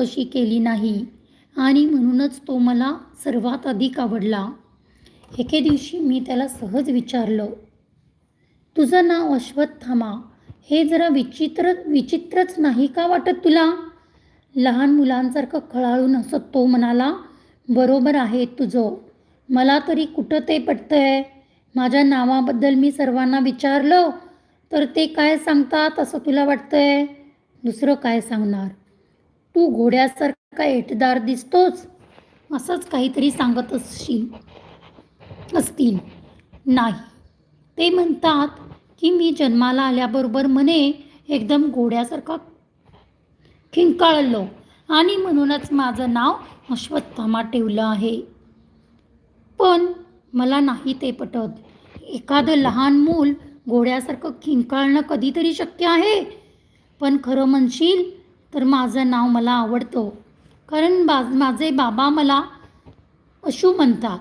चौकशी केली नाही आणि म्हणूनच तो मला सर्वात अधिक आवडला. एके दिवशी मी त्याला सहज विचारलं, तुझं नाव अश्वत्थामा हे जरा विचित्रच नाही का वाटत तुला? लहान मुलांसारखं खळाळून हसत तो म्हणाला, बरोबर आहे तुझं. मला तरी कुठं ते पटतंय. माझ्या नावाबद्दल मी सर्वांना विचारलं तर ते काय सांगतात असं तुला वाटतंय? दुसरं काय सांगणार? तू घोड्यासारखा एटदार दिसतोच, असंच काहीतरी सांगत असतील. नाही, ते म्हणतात की मी जन्माला आल्याबरोबर म्हणे एकदम घोड्यासारखा खिंकाळलो आणि म्हणूनच माझं नाव अश्वत्थामा ठेवलं आहे. पण मला नाही ते पटत. एखादं लहान मूल घोड्यासारखं खिंकाळणं कधीतरी शक्य आहे. पण खरं म्हणशील तर माझं नाव मला आवडतं, कारण माझे बाबा मला अशू म्हणतात.